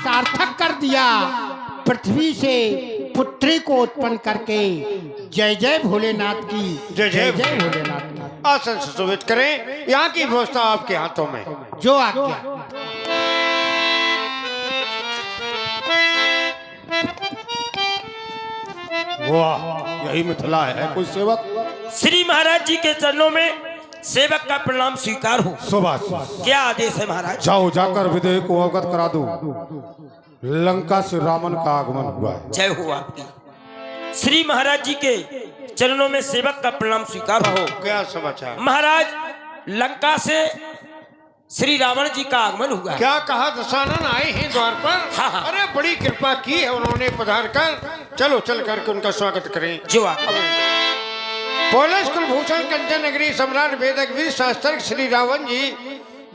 सार्थक कर दिया। पृथ्वी से पुत्री को उत्पन्न करके जय जय भोलेनाथ की, जय जय जय भोलेनाथ की। आसन सुशोभित करें, यहाँ की व्यवस्था आपके हाथों में। जो आज्ञा। वाह, यही मिथिला है। कोई सेवक श्री महाराज जी के चरणों में सेवक का प्रणाम स्वीकार हो। सुभाष, क्या आदेश है महाराज? जाओ, जाकर विदेह को अवगत करा दो, लंका से रावण का आगमन हुआ है। जय हो आपकी। श्री महाराज जी के चरणों में सेवक का प्रणाम स्वीकार हो। क्या समाचार महाराज, लंका से श्री रावण जी का आगमन हुआ है। क्या कहा? दशानन आए हैं द्वार पर। हाँ, हाँ। अरे बड़ी कृपा की है उन्होंने पधार कर। चलो चल करके उनका स्वागत करें। जो आज्ञा। पोलस कुलभूषण कंचन नगरी सम्राट वेदक वीर शास्त्र श्री रावण जी,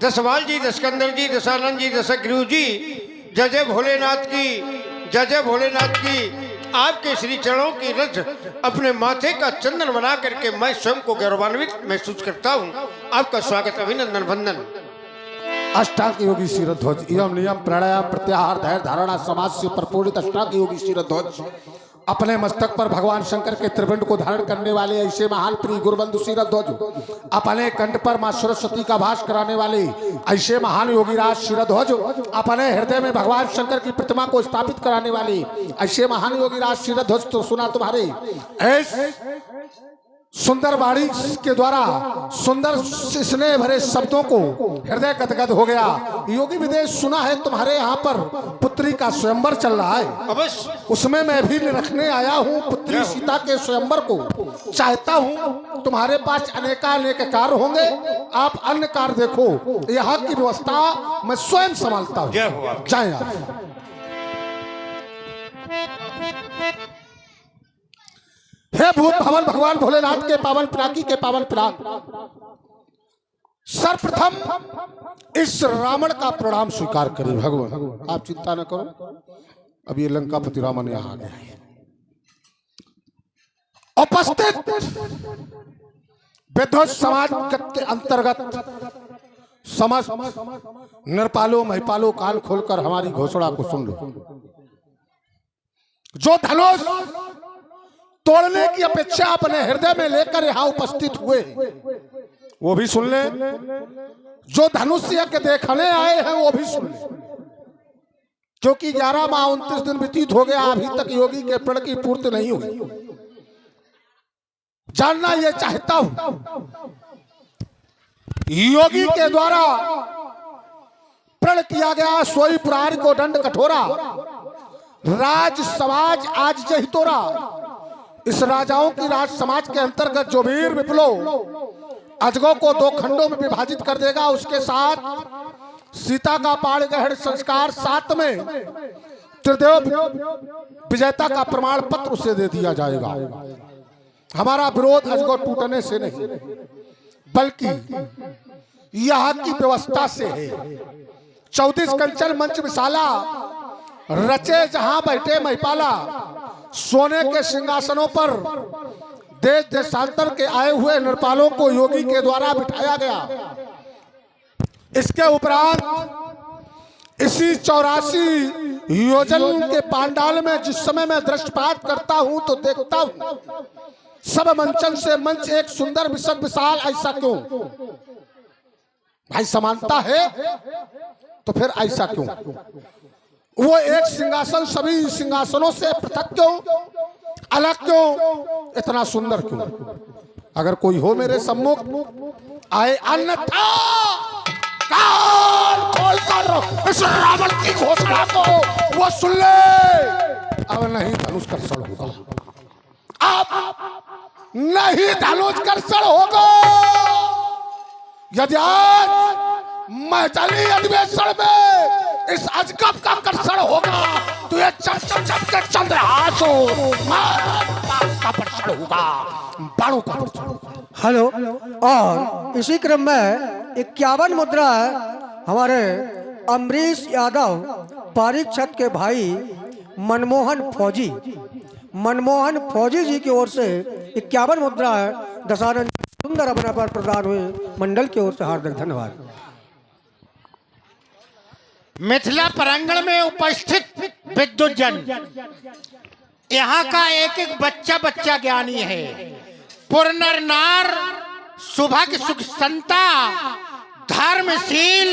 दशवाल जी, दशकंदर जी, दशानंद जी, दशग्रीव जी, जय जय भोलेनाथ की, जय जय भोलेनाथ की। आपके श्री चरणों की रज अपने माथे का चंदन बना करके मैं स्वयं को गौरवान्वित महसूस करता हूँ। आपका स्वागत, अभिनंदन, वंदन। अष्टांग योगी शिरध्वज, यम नियम प्राणायाम प्रत्याहार धैर्य धारणा समाज से प्रपूरित अष्टांग योगी शिरध्वज, अपने मस्तक पर भगवान शंकर के त्रिपिंड को धारण करने वाले ऐसे महान प्रिय गुरुबंधु शिरध्वज, अपने कंठ पर मां सरस्वती का भास कराने वाले ऐसे महान योगीराज शिरध्वज, अपने हृदय में भगवान शंकर की प्रतिमा को स्थापित कराने वाले ऐसे महान योगीराज शिरध्वज, तो सुना तुम्हारे ऐसे सुंदर वाणी के द्वारा सुंदर स्नेह भरे शब्दों को हृदय गदगद हो गया। योगी विदेश, सुना है तुम्हारे यहाँ पर पुत्री का स्वयंवर चल रहा है। अवश्य, उसमें मैं भी रखने आया हूँ पुत्री सीता के स्वयंवर को। चाहता हूँ तुम्हारे पास अनेकानेक कार्य होंगे, आप अन्य कार्य देखो, यहाँ की व्यवस्था मैं स्वयं संभालता हूँ। जाए आप। हे भूत भवन भगवान भोलेनाथ के पावन पिनाकी के पावन पिनाक, सर्वप्रथम इस रावण का प्रणाम स्वीकार करें। भगवान आप चिंता न करो, अब ये लंकापति रावण यहाँ आ गया है। उपस्थित विध्वंस समाज के अंतर्गत समस्त नरपालो महिपालो, कान खोलकर हमारी घोषणा को सुन लो। जो धनुष तोड़ने की अपेक्षा अपने हृदय में लेकर यहाँ उपस्थित हुए वो भी सुन ले, जो धनुष्य के देखने आए हैं वो भी सुन ले, क्योंकि 11 माह 29 दिन व्यतीत हो गया, अभी तक योगी के प्रण की पूर्ति नहीं हुई। जानना ये चाहता हूं, योगी के द्वारा प्रण किया गया सोई पुराण को दंड कठोरा, राज समाज आज जही तोरा। इस राजाओं की राज समाज के अंतर्गत जो वीर विप्लो अजगों को 2 खंडों में विभाजित कर देगा, उसके साथ सीता का पाण ग्रहण संस्कार, साथ में त्रिदेव विजेता का प्रमाण पत्र उसे दे दिया जाएगा। हमारा विरोध अजगो टूटने से नहीं, बल्कि यहाँ की व्यवस्था से है। 34 कंचन मंच विशाला रचे जहां बैठे महिपाला, सोने के सिंहासनों पर देश देशांतर के आए हुए नरपालों को योगी के द्वारा बिठाया गया। इसके उपरांत इसी 84 योजन के पांडाल में जिस समय मैं दृष्टिपात करता हूं तो देखता हूं सब मंचन से मंच एक सुंदर विशाल। ऐसा क्यों भाई? समानता है तो फिर ऐसा क्यों? वो एक सिंहासन सभी सिंहासनों से पृथक क्यों, अलग क्यों, इतना सुंदर क्यों? अगर कोई हो मेरे सम्मुख आए, अन्यथा कान खोलकर इस रावण की घोषणा को वो सुन ले। अब नहीं धनुष कर्षण होगा, अब नहीं धनुष कर्षण होगा। यदि आज मैथिली अधिवेशन में इस अजगब का कर्षण होगा तो ये चम के चंद्रहास का कर्षण होगा, बाणों का कर्षण होगा। हेलो। और इसी क्रम में 51 मुद्रा हमारे अमरीश यादव पारिक छत के भाई मनमोहन फौजी जी की ओर से 51 मुद्रा है। दशानंद सुंदर अपना पर प्रदान हुए मंडल की ओर से हार्दिक धन्यवाद। मिथिला प्रांगण में उपस्थित विद्वज्जन, यहाँ का एक एक बच्चा बच्चा ज्ञानी है। पुरनर नार सुभग सुख संता, धर्मशील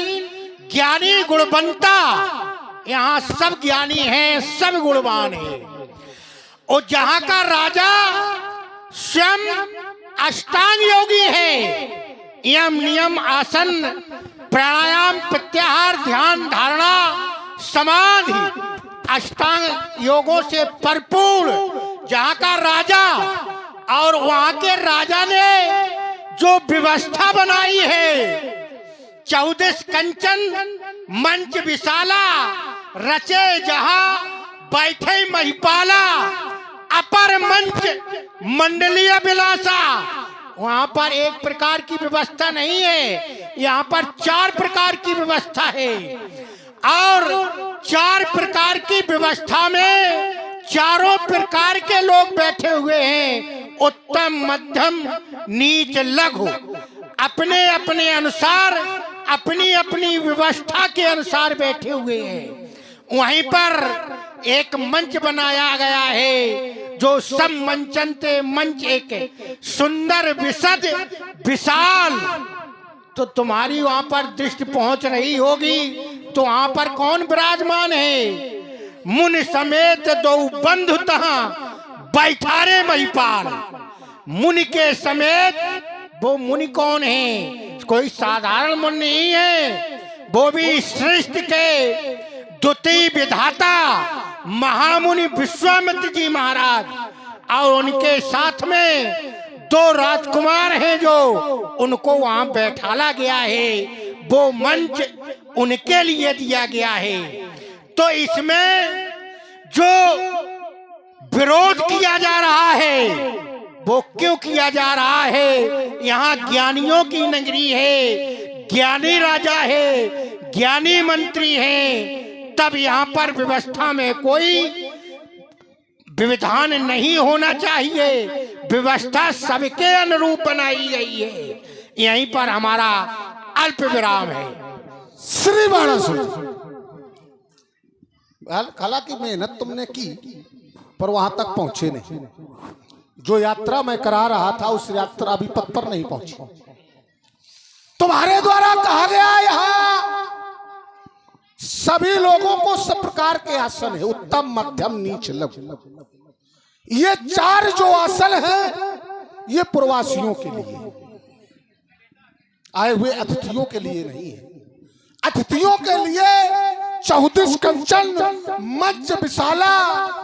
ज्ञानी गुणवंता, यहाँ सब ज्ञानी हैं, सब गुणवान हैं। और जहाँ का राजा स्वयं अष्टांग योगी है, यम नियम आसन प्राणायाम प्रत्याहार ध्यान धारणा समाधि अष्टांग योगों से भरपूर जहाँ का राजा, और वहाँ के राजा ने जो व्यवस्था बनाई है, 14 कंचन मंच विशाला, रचे जहाँ बैठे महिपाला, अपर मंच मंडलीय विलासा। वहां पर एक प्रकार की व्यवस्था नहीं है, यहाँ पर 4 प्रकार की व्यवस्था है। और 4 प्रकार की व्यवस्था में चारों प्रकार के लोग बैठे हुए हैं, उत्तम मध्यम नीच लघु, अपने अपने अनुसार अपनी अपनी व्यवस्था के अनुसार बैठे हुए हैं। वहीं पर एक मंच बनाया गया है जो सब मंचनते मंच एक सुंदर विशद विशाल। तो तुम्हारी वहां पर दृष्टि पहुंच रही होगी, तो वहां पर कौन विराजमान है? मुनि समेत 2 बंधु तहां बैठारे महिपाल। मुनि के समेत, वो मुनि कौन है? कोई साधारण मुनि नहीं है, वो भी सृष्टि के द्वितीय विधाता महामुनि विश्वामित्र जी महाराज, और उनके साथ में 2 राजकुमार हैं जो उनको वहां बैठाला गया है। वो मंच उनके लिए दिया गया है। तो इसमें जो विरोध किया जा रहा है वो क्यों किया जा रहा है? यहाँ ज्ञानियों की नगरी है, ज्ञानी राजा है, ज्ञानी मंत्री है, तब यहाँ पर व्यवस्था में कोई विधान नहीं होना चाहिए। व्यवस्था सबके अनुरूप बनाई गई है। यहीं पर हमारा अल्प विराम है। श्री बाणासुर, हालांकि मेहनत तुमने की पर वहां तक पहुंचे नहीं। जो यात्रा मैं करा रहा था उस यात्रा अभी पथ पर नहीं पहुंची। तुम्हारे द्वारा कहा गया यहाँ सभी लोगों को सब प्रकार के आसन है, उत्तम मध्यम नीच लघु। ये 4 जो आसन है ये प्रवासियों के लिए, आए हुए अतिथियों के लिए नहीं है। अतिथियों के लिए 14 कंचन मंच विशाला,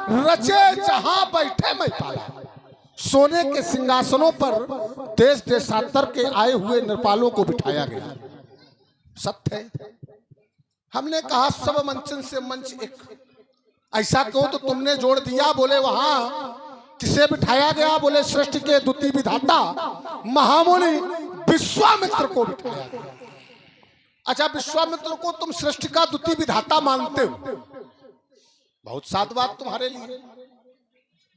रचे जहां बैठे महिपाला। सोने के सिंहासनों पर देश देशांतर के आए हुए नृपालों को बिठाया गया। सत्य है। हमने कहा सब मंचन से मंच एक, ऐसा क्यों? तो तुमने जोड़ दिया। बोले वहां किसे बिठाया गया? बोले सृष्टि के द्वितीय विधाता महामुनि विश्वामित्र को बिठाया गया। अच्छा, विश्वामित्र को तुम सृष्टि का द्वितीय विधाता मानते हो? बहुत साध बात तुम्हारे लिए,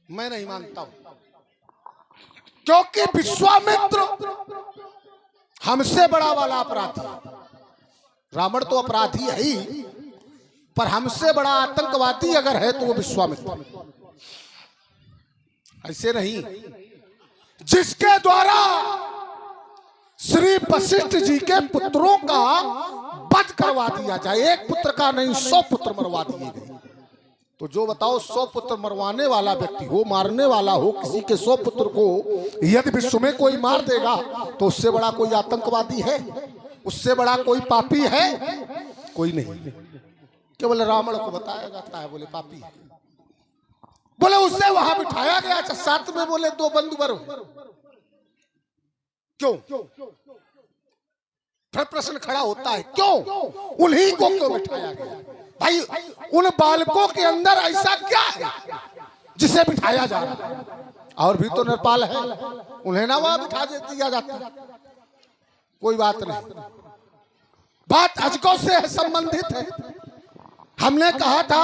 मैं नहीं मानता हूं। क्योंकि विश्वामित्र हमसे बड़ा वाला अपराधी, रावण तो अपराधी है ही, पर हमसे बड़ा आतंकवादी अगर है तो वो विश्वामित्र। ऐसे नहीं, जिसके द्वारा श्री वशिष्ठ जी के पुत्रों का वध करवा दिया जाए, एक पुत्र का नहीं 100 पुत्र मरवा दिए गए। तो जो बताओ 100 पुत्र मरवाने वाला व्यक्ति हो, मारने वाला हो, किसी के 100 पुत्र को यदि विश्व में कोई मार देगा तो उससे बड़ा कोई आतंकवादी है? उससे बड़ा कोई पापी है? कोई नहीं। केवल रावण को बताया जाता है बोले पापी है। बोले उससे वहां बिठाया गया। साथ में बोले 2 बंधुवर। क्यों? फिर प्रश्न खड़ा होता है क्यों उन्हीं को क्यों बिठाया गया? भाई उन बालकों के अंदर ऐसा क्या है जिसे बिठाया जा रहा है? और भी तो नरपाल है, उन्हें ना वहां बिठा दिया जाता। कोई बात नहीं, बात अजगौ से संबंधित है। हमने कहा था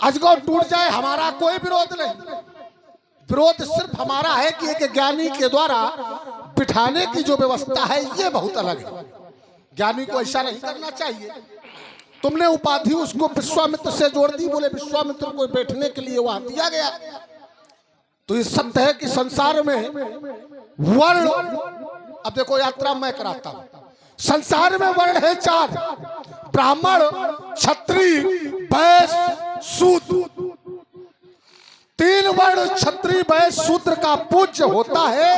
अजगौ टूट जाए, हमारा कोई विरोध नहीं। विरोध सिर्फ हमारा है कि एक ज्ञानी के द्वारा बिठाने की जो व्यवस्था है ये बहुत अलग है। ज्ञानी को ऐसा नहीं करना चाहिए। तुमने उपाधि उसको विश्वामित्र से जोड़ दी, बोले विश्वामित्र को बैठने के लिए वहां दिया गया। तो ये सत्य है कि संसार में वर्ण, अब देखो यात्रा मैं कराता हूं, संसार में वर्ण है 4, ब्राह्मण, क्षत्रिय, वैश्य, शूद्र। 3 वर्ण क्षत्रिय वैश्य शूद्र का पूज्य होता है,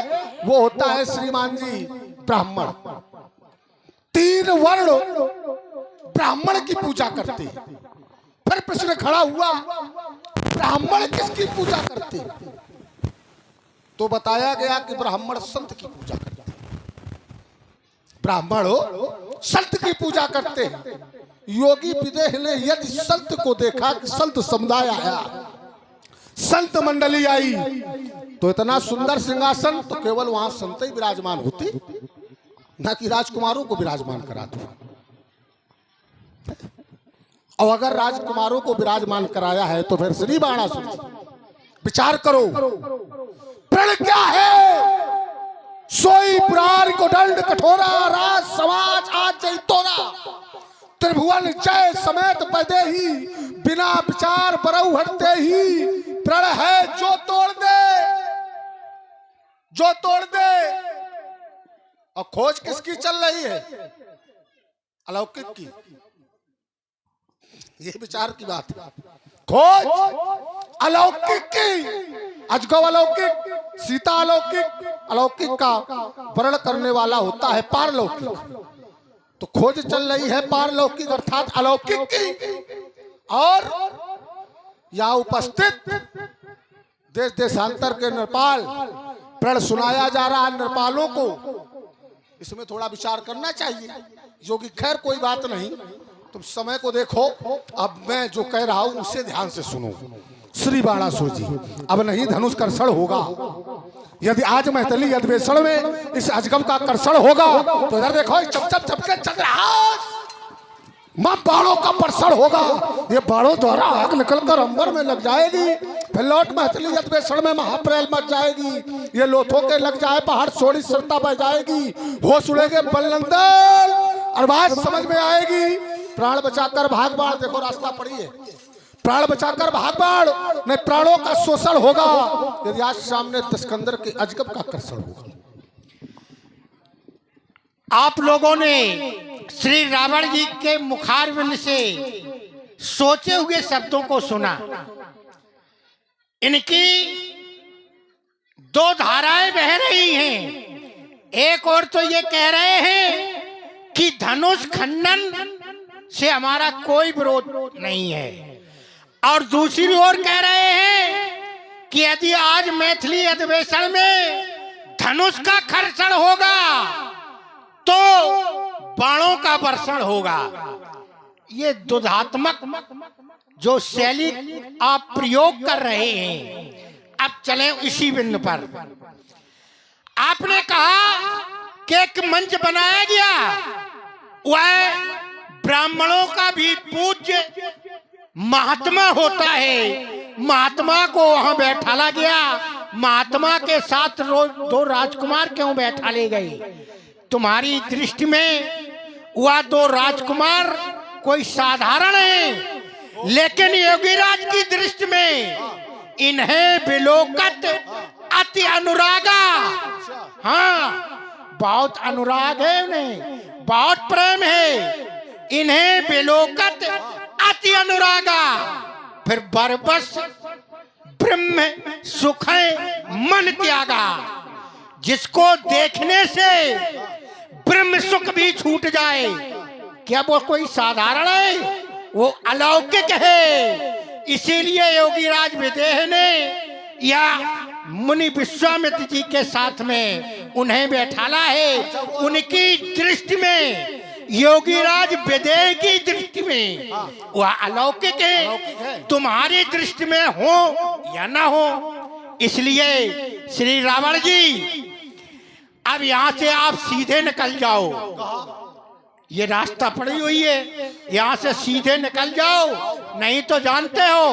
वो होता है श्रीमान जी ब्राह्मण। 3 वर्ण ब्राह्मण की पूजा करते हैं। फिर प्रश्न खड़ा हुआ, ब्राह्मण किसकी पूजा करते हैं? तो बताया गया कि ब्राह्मण संत की पूजा करते हैं। ब्राह्मण संत की पूजा करते हैं। योगी विदेह ने यदि संत को देखा कि संत समुदाय आया, संत मंडली आई, तो इतना सुंदर सिंहासन, तो केवल वहां संत ही विराजमान होते, ना कि राजकुमारों को विराजमान करा दो। और अगर राजकुमारों को विराजमान कराया है तो फिर श्री बाणासुर विचार करो, प्रण क्या है? सोई पुराण को दंड कठोरा, राज समाज आज जय तोरा। त्रिभुवन जय समेत पदे ही, बिना विचार बरऊ हटते ही। प्रण है जो तोड़ दे, जो तोड़ दे। और खोज किसकी चल रही है? अलौकिक की। ये विचार की बात है। खोज अलौकिक की। अजगव अलौकिक, सीता अलौकिक, अलौकिक का वर्ण करने वाला होता है पारलौकिक। तो खोज चल रही है पारलौकिक अर्थात अलौकिक की। और यहाँ उपस्थित देश देशांतर के नरपाल, प्रण सुनाया जा रहा है नरपालों को। इसमें थोड़ा विचार करना चाहिए, जो कि खैर कोई बात नहीं। तुम समय को देखो, अब मैं जो कह रहा हूं उसे ध्यान से सुनो। श्री बाणासुर जी, अब नहीं धनुष कर्षण होगा। यदि आज मैथिली अधिवेशन में इस अजगम का कर्षण होगा तो इधर देखो चपचप चपके चंद्रहास मां बाणों का वर्षण होगा। ये बाणों द्वारा आग निकलकर अंबर में लग जाएगी, फिर लौट मैथिली अधिवेशन में महाप्रलय मच जाएगी। ये लोथों के लग जाए पहाड़, सोड़ी सरता बह जाएगी, होश उड़ेगे बलनंदन, और बात समझ में आएगी। प्राण बचाकर भाग बाढ़, देखो रास्ता पड़ी है, प्राण बचाकर भाग बाढ़, नहीं प्राणों का शोषण होगा यदि आज सामने दशकंदर के अजगब का कर्षण होगा। आप लोगों ने श्री रावण जी के मुखारविंद से सोचे हुए शब्दों को सुना। इनकी 2 धाराएं बह रही हैं। एक और तो ये कह रहे हैं कि धनुष खंडन से हमारा कोई विरोध नहीं है, और दूसरी ओर कह रहे हैं कि यदि आज मैथिली अधिवेशन में धनुष का कर्षण होगा तो बाणों का वर्षण होगा। ये द्वंद्वात्मक जो शैली आप प्रयोग कर रहे हैं। अब चलें इसी बिंदु पर। आपने कहा कि एक मंच बनाया गया, वह ब्राह्मणों का भी पूज्य महात्मा होता है। महात्मा को वहां बैठाला गया। महात्मा के साथ 2 राजकुमार क्यों बैठा ले गए? तुम्हारी दृष्टि में वह 2 राजकुमार कोई साधारण है, लेकिन योगीराज की दृष्टि में इन्हें विलोकत अति अनुरागा। हाँ, बहुत अनुराग है उन्हें, बहुत प्रेम है। इन्हें विलोकत अति अनुरागा। फिर बरबस ब्रह्म सुख मन त्यागा। जिसको देखने से ब्रह्म सुख भी छूट जाए, क्या वो कोई साधारण है? वो अलौकिक है। इसीलिए योगीराज विदेह ने या मुनि विश्वामित्र जी के साथ में उन्हें बैठाला है। उनकी दृष्टि में, योगीराज विदेह की दृष्टि में वह अलौकिक है। तुम्हारी दृष्टि में हो या ना हो। इसलिए श्री रावण जी, अब यहां से आप सीधे निकल जाओ। ये रास्ता पड़ी हुई है, यहां से सीधे निकल जाओ, नहीं तो जानते हो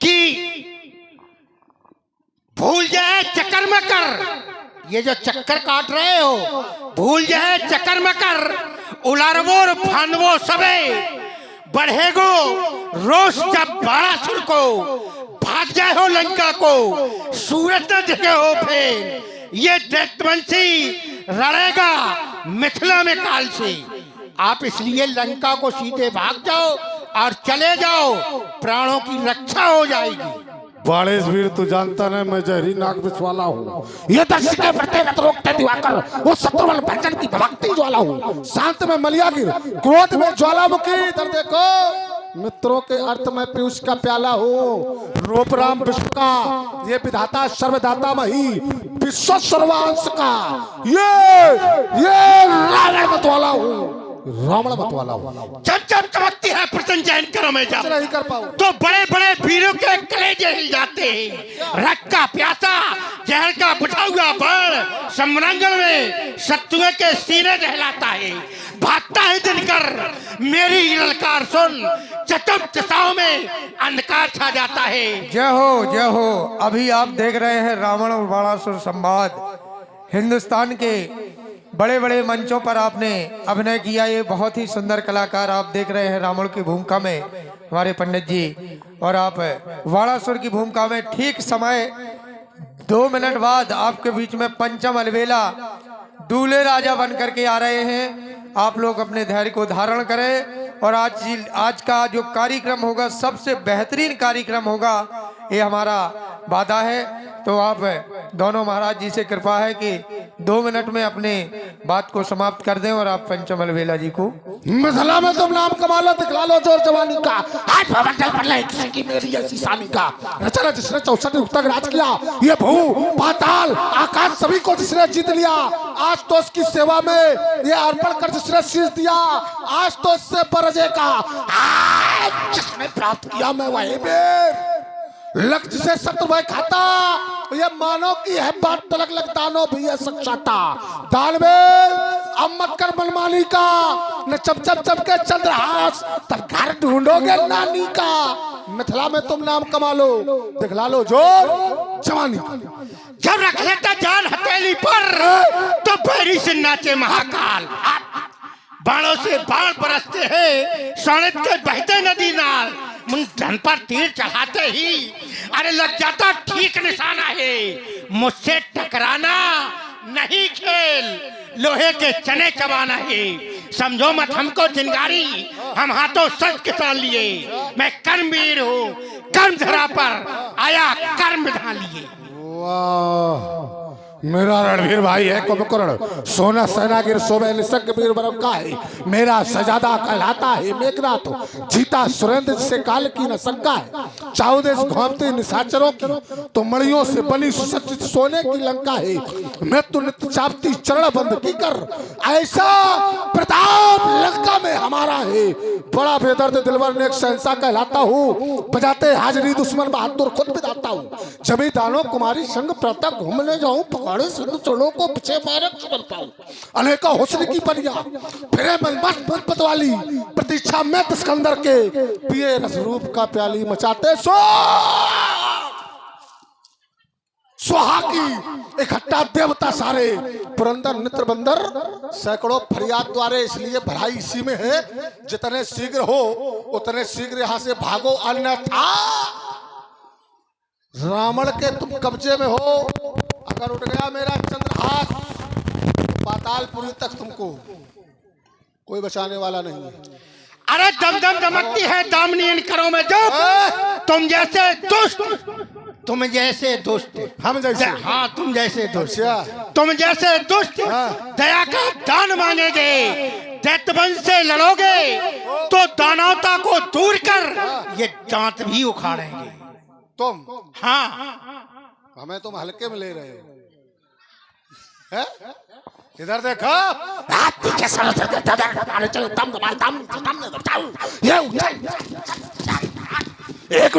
कि भूल जाए चक्कर मकर। ये जो चक्कर काट रहे हो, भूल जाए चक्कर मकर, उलारवो फानवो सबे बढ़ेगो रोष जब बाणासुर को भाग जाए हो लंका को सूरत न जगे हो फिर ये दैत्यवंशी लड़ेगा मिथिला में काल से। आप इसलिए लंका को सीधे भाग जाओ और चले जाओ, प्राणों की रक्षा हो जाएगी। बाणेश वीर तू जानता नहीं मैं जहरी नाग विष वाला हूँ। ये दर्श के प्रत्यय रत रोकते दिवाकर वो शत्रुवल भंजन की भक्ति ज्वाला हूँ। शांत में मलियागिर क्रोध में ज्वालामुखी। इधर देखो मित्रों के अर्थ में पीयूष का प्याला हूँ। रूप राम विश्व का ये विधाता सर्वदाता मही विश्व सर्वांश का ये रावण मत वाला हूँ। रावण मत वाला हूँ। जब जब चमकती है प्रसन्न जैन करो में जब नहीं कर पाऊँ तो बड़े बड़े वीरों के कलेजे हिल जाते हैं। रक्त का प्यासा जहर का बुझा हुआ बाण समरांगण में शत्रुओं के सीने दहलाता है। भागता है दिनकर मेरी ललकार सुन, चतुर्थ दिशाओं में अंधकार छा जाता है। जय हो। अभी आप देख रहे हैं रावण और बाणासुर संवाद। हिंदुस्तान के बड़े बड़े मंचों पर आपने अभिनय किया। ये बहुत ही सुंदर कलाकार आप देख रहे हैं रावण की भूमिका में हमारे पंडित जी, और आप बाणासुर की भूमिका में ठीक समय 2 मिनट बाद आपके बीच में पंचम अलबेला दूल्हे राजा बन करके आ रहे हैं। आप लोग अपने धैर्य को धारण करें और आज का जो कार्यक्रम होगा सबसे बेहतरीन कार्यक्रम होगा, ये हमारा वादा है। तो आप दोनों महाराज जी से कृपा है कि 2 मिनट में अपने बात को समाप्त कर दें और आप पंचम अलबेला जी को मिथिला में तुम नाम कमा लो, दिखला लो जोर जवानी का। आज भवंडल पर ले किसी की मेरी ऐसी शानी का। रचना जिसने 64 युग तक राज किया, ये भू पाताल आकाश सभी को जिसने जीत लिया। आज तो उसकी सेवा में ये अर्पण कर जिसने शीश दिया, आज तो इससे परजे का आज जिसने प्राप्त किया मैं वही में लक जिसे शत्रु भाई खाता। ये मानो की है बात तलक लग दानो भी है सक्षाता। दाल में अब मत कर मनमानी का, न चप चप चप के चंद्रहास तब घर ढूंढोगे नानी का। मिथिला में तुम नाम कमा लो, दिखला लो जोर जवानी। जब रख लेता जान हथेली पर तो बैरी से नाचे महाकाल। बाणों से बाण बरसते हैं, सड़क के बहते नदी नाल। धन पर तीर चढ़ाते ही अरे लग जाता ठीक निशाना है। मुझसे टकराना नहीं खेल, लोहे के चने चबाना है। समझो मत हमको चिंगारी, हम हाथों सच के साथ लिए। मैं कर्मवीर हूँ, कर्म धरा पर आया कर्म विधान लिए। वाह मेरा रणवीर भाई है कुंभकर्ण, सोना सेनागिर सोवे निसंग वीर बरम का है। मेरा सजादा कहलाता है मेघनाथ, जीता सुरेंद्र से काल की न शंका है। चाउदेश घूमते निशाचरों की तो मणियों से बनी सुसज्जित सोने की लंका है। मृत्यु नित्य चापती चरण बंद की कर, ऐसा प्रताप लंका में हमारा है। बड़ा बेदर्द दिलवर ने एक शहंशाह कहलाता हूँ, बजाते हाजरी दुश्मन बहादुर खुद बिताता हूँ। जबी दानों कुमारी संग प्रातः घूमने जाऊँ, पकड़े सिंधु चोलों को पीछे मारे बन पाऊं। अनेका हुस्न की परिया फिरे मस्त वाली प्रतीक्षा में सिकंदर के पिए रस रूप का प्याली मचाते स्वाहा की इकट्ठा देवता सारे। पुरंदर नित्र बंदर सैकड़ों फरियाद द्वारे, इसलिए भलाई इसी में है। जितने शीघ्र हो उतने शीघ्र यहाँ से भागो, अन्यथा रावण के तुम कब्जे में हो। अगर उठ गया मेरा चंद्रहास, पातालपुरी तक तुमको कोई बचाने वाला नहीं है। अरे दम दम दमकती है दामनी इन करों में जब तुम जैसे दुष्ट, तुम जैसे दुष्ट, हम जैसे, हाँ तुम जैसे दुष्ट, तुम जैसे दुष्ट दया का दान मांगेगे, दैत्यवंश से लड़ोगे तो दानवता को दूर कर ये दांत भी उखाड़ेंगे तुम। हाँ हमें तुम हल्के में ले रहे हो। इधर देखो, एक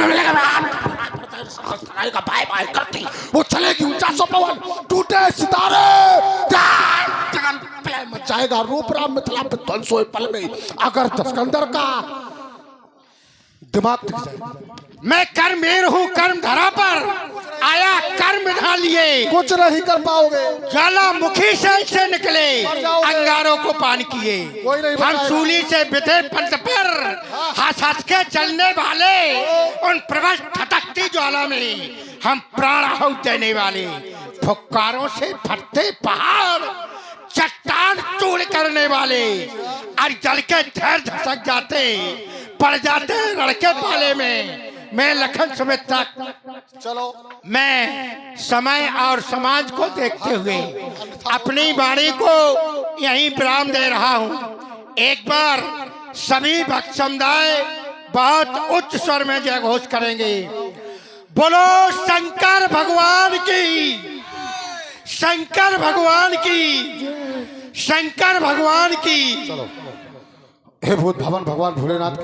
करती वो चलेगी ऊंचा सो पवन, टूटे सितारे मच जाएगा। रूप राम मिथिला पे ध्वंस होए पल में, अगर सिकंदर का दिमाग ठीक जाए। मैं कर्मवीर हूँ कर्म धरा पर, आया कर्म ढा लिए, कुछ नहीं कर पाओगे। ज्वालामुखी से निकले, अंगारों को पान किए। कोई नहीं हम बचाएगा। सूली से बिधे पंथ पर हंस हंस के चलने वाले, उन प्रबल खटकती ज्वाला में हम प्राण आहुति देने वाले, फुक्कारों से फटते पहाड़ चट्टान चूर करने वाले, और जल के धैर्य धसक जाते, पड़ जाते लड़के पाले में। मैं लखन सुमित्रा, चलो मैं समय और समाज को देखते हुए अपनी वाणी को यहीं विराम दे रहा हूँ। एक बार सभी भक्त समुदाय बहुत उच्च स्वर में जय घोष करेंगे। बोलो शंकर भगवान की, शंकर भगवान की, शंकर भगवान की। हे भूत भवन भगवान भोलेनाथ